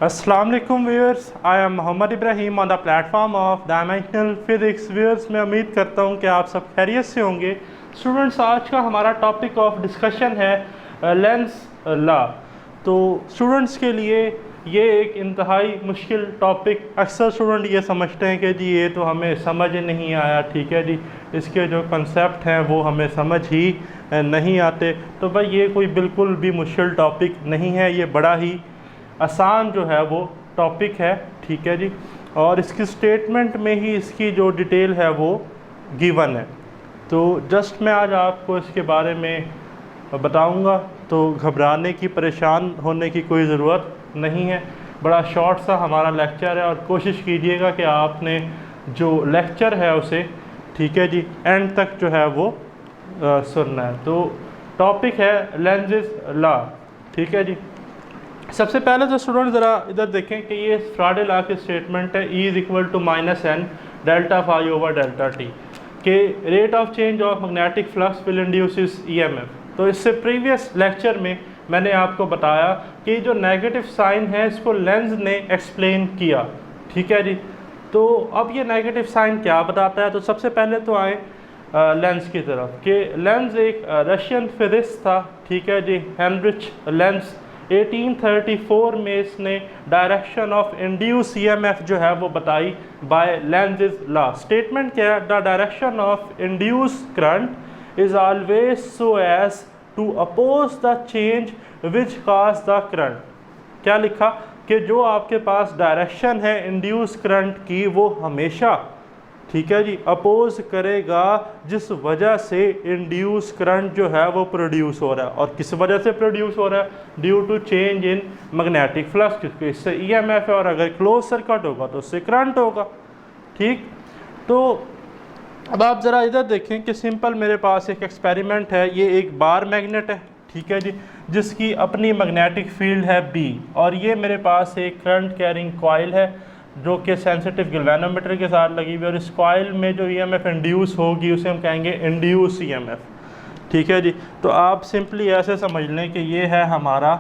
अस्सलाम वालेकुम viewers, I am Mohammed Ibrahim on the platform of dimensional physics. Viewers, मैं उम्मीद करता हूँ कि आप सब खैरियत से होंगे। स्टूडेंट्स, आज का हमारा टॉपिक ऑफ डिस्कशन है लेंस लॉ। तो स्टूडेंट्स के लिए ये एक इंतहाई मुश्किल टॉपिक, अक्सर स्टूडेंट ये समझते हैं कि जी ये तो हमें समझ नहीं आया, ठीक है जी, इसके जो कंसेप्ट हैं वो हमें समझ ही नहीं आते। तो भाई ये कोई बिल्कुल भी मुश्किल टॉपिक नहीं है, ये बड़ा ही आसान जो है वो टॉपिक है, ठीक है जी। और इसकी स्टेटमेंट में ही इसकी जो डिटेल है वो गिवन है। तो जस्ट मैं आज आपको इसके बारे में बताऊंगा, तो घबराने की, परेशान होने की कोई ज़रूरत नहीं है। बड़ा शॉर्ट सा हमारा लेक्चर है और कोशिश कीजिएगा कि आपने जो लेक्चर है उसे, ठीक है जी, एंड तक जो है वो सुनना है। तो टॉपिक है लेंजेस लॉ, ठीक है जी। सबसे पहले तो स्टूडेंट ज़रा इधर देखें कि ये फ्राडे लॉ की स्टेटमेंट है, E is equal to minus N delta phi over delta t, के rate of change of magnetic flux will induce EMF। तो इससे प्रीवियस लेक्चर में मैंने आपको बताया कि जो नेगेटिव साइन है इसको लेंज ने एक्सप्लेन किया, ठीक है जी। तो अब ये नेगेटिव साइन क्या बताता है, तो सबसे पहले तो आए लेंज की तरफ कि लेंज एक रशियन फिजिस्ट था, ठीक है जी, हेनरिच लेंज। 1834 में इसने डायरेक्शन ऑफ इंड्यूस EMF जो है वो बताई बाय लेंजेस लॉ। स्टेटमेंट क्या है, the direction of induced current is always so as to oppose the change which cause the current. क्या लिखा कि जो आपके पास डायरेक्शन है इंड्यूस करंट की वो हमेशा, ठीक है जी, अपोज करेगा जिस वजह से इंड्यूस करंट जो है वो प्रोड्यूस हो रहा है। और किस वजह से प्रोड्यूस हो रहा है? Due to change in magnetic flux, क्योंकि इससे EMF है और अगर क्लोज सर्किट होगा तो उससे करंट होगा, ठीक। तो अब आप ज़रा इधर देखें कि सिंपल मेरे पास एक एक्सपेरिमेंट है, ये एक बार मैग्नेट है, ठीक है जी, जिसकी अपनी मैग्नेटिक फील्ड है B, और ये मेरे पास एक करंट कैरिंग कॉइल है जो कि सेंसिटिव गैल्वेनोमीटर के साथ लगी हुई है। और इस कॉइल में जो EMF इंड्यूस होगी उसे हम कहेंगे इंड्यूस EMF, ठीक है जी। तो आप सिंपली ऐसे समझ लें कि ये है हमारा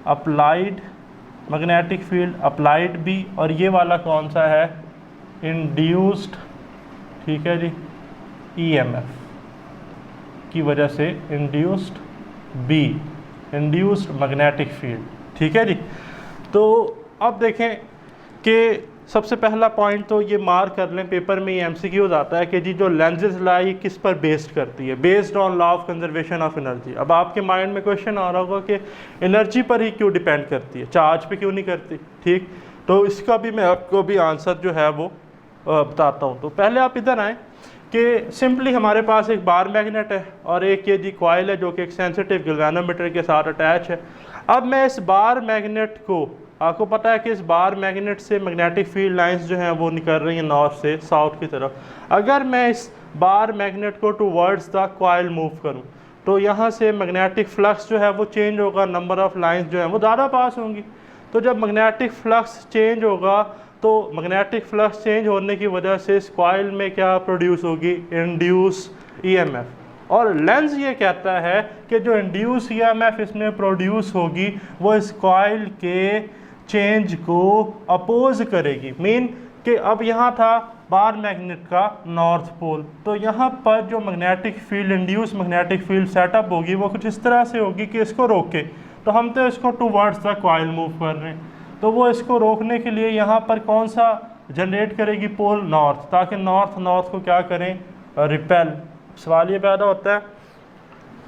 applied magnetic field, applied B, और ये वाला कौन सा है? इंड्यूस्ड, ठीक है जी, EMF की वजह से induced B, induced magnetic field, ठीक है जी। तो अब देखें कि सबसे पहला पॉइंट तो ये मार्क कर लें, पेपर में ये MCQ आता है कि जी जो लेंजेस लॉ ये किस पर बेस्ड करती है? Based on law of conservation of energy. अब आपके माइंड में क्वेश्चन आ रहा होगा कि एनर्जी पर ही क्यों डिपेंड करती है, चार्ज पे क्यों नहीं करती, ठीक। तो इसका भी मैं आपको भी आंसर जो है वो बताता हूँ। तो पहले आप इधर आएँ कि सिंपली हमारे पास एक बार मैग्नेट है और एक ये जी कॉइल है जो कि एक सेंसिटिव गैल्वेनोमीटर के साथ अटैच है। अब मैं इस बार मैग्नेट को, आपको पता है कि इस बार मैग्नेट से मैग्नेटिक फील्ड लाइंस जो हैं वो निकल रही हैं नॉर्थ से साउथ की तरफ। अगर मैं इस बार मैग्नेट को टूवर्ड्स द कॉइल मूव करूं तो यहाँ से मैग्नेटिक फ्लक्स जो है वो चेंज होगा, नंबर ऑफ लाइंस जो हैं वो ज़्यादा पास होंगी। तो जब मैग्नेटिक फ्लक्स चेंज होगा तो मैग्नेटिक फ्लक्स चेंज होने की वजह से इस कॉइल में क्या प्रोड्यूस होगी? Induce EMF। और लेंस ये कहता है कि जो इंड्यूस EMF इसमें प्रोड्यूस होगी वो इस कॉइल के चेंज को अपोज करेगी। मीन कि अब यहाँ था बार मैग्नेट का नॉर्थ पोल, तो यहाँ पर जो magnetic field, induce magnetic field setup होगी वो कुछ इस तरह से होगी कि इसको रोके। तो हम तो इसको टूवर्ड्स द कॉइल मूव कर रहे हैं, तो वो इसको रोकने के लिए यहाँ पर कौन सा जनरेट करेगी? पोल नॉर्थ, ताकि नॉर्थ को क्या करें? रिपेल। सवाल ये पैदा होता है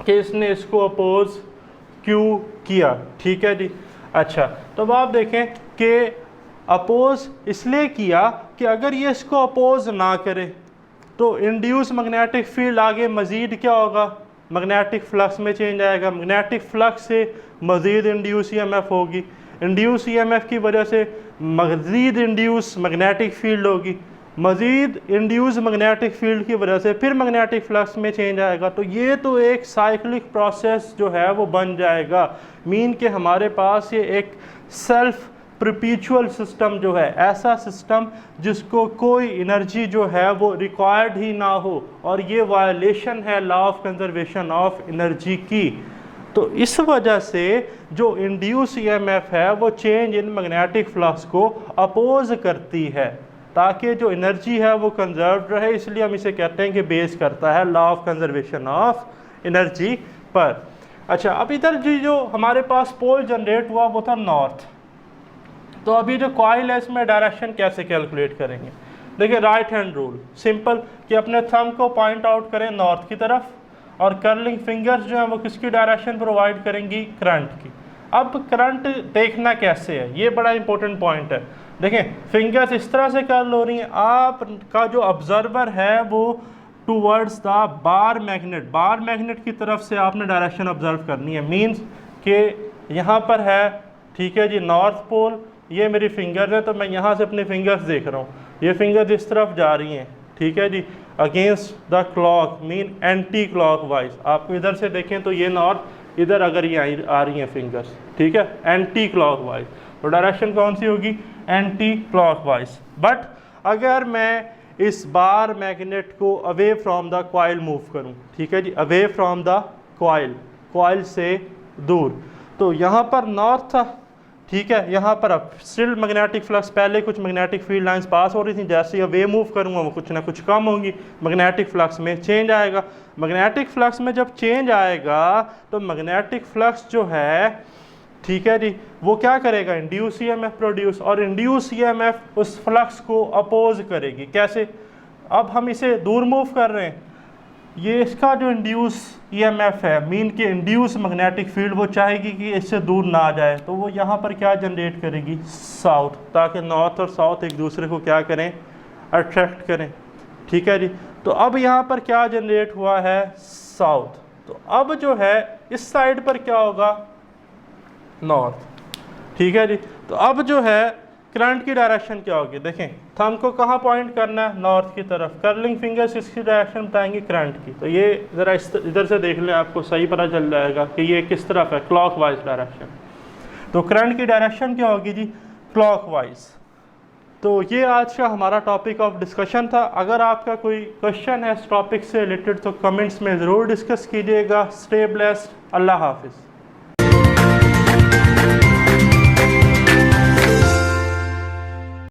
कि इसने इसको अपोज क्यों किया, ठीक है जी। अच्छा, तो अब आप देखें कि अपोज इसलिए किया कि अगर ये इसको अपोज ना करे तो इंड्यूस मैग्नेटिक फील्ड आगे मज़ीद क्या होगा? मैग्नेटिक फ्लक्स में चेंज आएगा, मैग्नेटिक फ्लक्स से मज़ीद इंड्यूस EMF होगी, इंड्यूस EMF की वजह से मज़ीद इंड्यूस मैग्नेटिक फील्ड होगी, मज़ीद इंड्यूस मैग्नेटिक फील्ड की वजह से फिर मैग्नेटिक फ्लक्स में चेंज आएगा। तो ये तो एक साइक्लिक प्रोसेस जो है वो बन जाएगा। मीन कि हमारे पास ये एक सेल्फ परपेचुअल सिस्टम जो है, ऐसा सिस्टम जिसको कोई एनर्जी जो है वो रिक्वायर्ड ही ना हो, और ये वायलेशन है law of conservation of energy की। तो इस वजह से जो इंड्यूस ईएमएफ है वो चेंज इन मैग्नेटिक फ्लक्स को अपोज करती है, ताकि जो एनर्जी है वो कंजर्व रहे, इसलिए हम इसे कहते हैं कि बेस करता है law of conservation of energy पर। अच्छा, अब इधर जो हमारे पास पोल जनरेट हुआ वो था नॉर्थ। तो अभी जो कॉइल है इसमें डायरेक्शन कैसे कैलकुलेट करेंगे? देखिए, राइट हैंड रूल सिंपल कि अपने थंब को पॉइंट आउट करें नॉर्थ की तरफ, और कर्लिंग फिंगर्स जो हैं वो किसकी डायरेक्शन प्रोवाइड करेंगी? करंट की। अब करंट देखना कैसे है, ये बड़ा इंपॉर्टेंट पॉइंट है। देखें, फिंगर्स इस तरह से कर्ल हो रही हैं, आपका जो ऑब्जर्वर है वो टूवर्ड्स द बार मैग्नेट की तरफ से आपने डायरेक्शन ऑब्जर्व करनी है। मीन्स कि यहाँ पर है, ठीक है जी, नॉर्थ पोल, ये मेरी फिंगर है, तो मैं यहाँ से अपनी फिंगर्स देख रहा हूँ, ये फिंगर्स इस तरफ जा रही हैं, ठीक है जी, against the clock, mean anticlockwise. आपको इधर से देखें तो ये नॉर्थ, इधर अगर ये आ रही हैं फिंगर्स, ठीक है, एंटी क्लॉक वाइज, तो डायरेक्शन कौन सी होगी? Anti clock wise. बट अगर मैं इस बार मैग्नेट को away from the coil move करूं, ठीक है जी, अवे फ्रॉम द कॉइल से दूर, तो यहाँ पर नॉर्थ था, ठीक है, यहाँ पर अब स्टिल मैग्नेटिक फ्लक्स, पहले कुछ मैग्नेटिक फील्ड लाइंस पास हो रही थी, जैसे ही वे मूव करूँगा वो कुछ ना कुछ कम होंगी, मैग्नेटिक फ्लक्स में चेंज आएगा। मैग्नेटिक फ्लक्स में जब चेंज आएगा तो मैग्नेटिक फ्लक्स जो है, ठीक है जी, वो क्या करेगा? इंड्यूस ईएमएफ प्रोड्यूस, और इंड्यूस ईएमएफ उस फ्लक्स को अपोज करेगी। कैसे? अब हम इसे दूर मूव कर रहे हैं, ये इसका जो इंड्यूस ईएमएफ है, मीन के इंड्यूस मैग्नेटिक फील्ड, वो चाहेगी कि इससे दूर ना जाए, तो वो यहाँ पर क्या जनरेट करेगी? साउथ, ताकि नॉर्थ और साउथ एक दूसरे को क्या करें? अट्रैक्ट करें, ठीक है जी। तो अब यहाँ पर क्या जनरेट हुआ है? साउथ। तो अब जो है इस साइड पर क्या होगा? नॉर्थ, ठीक है जी। तो अब जो है करंट की डायरेक्शन क्या होगी? देखें, थंब को कहाँ पॉइंट करना है? नॉर्थ की तरफ। कर्लिंग फिंगर्स इसकी डायरेक्शन बताएंगे करंट की। तो ये ज़रा इधर से देख लें, आपको सही पता चल जाएगा कि ये किस तरफ है, क्लॉकवाइज डायरेक्शन। तो करंट की डायरेक्शन क्या होगी जी? क्लॉकवाइज। तो ये आज का हमारा टॉपिक ऑफ डिस्कशन था। अगर आपका कोई क्वेश्चन है इस टॉपिक से रिलेटेड तो कमेंट्स में ज़रूर डिस्कस कीजिएगा। स्टे ब्लेस्ड, अल्लाह हाफिज़।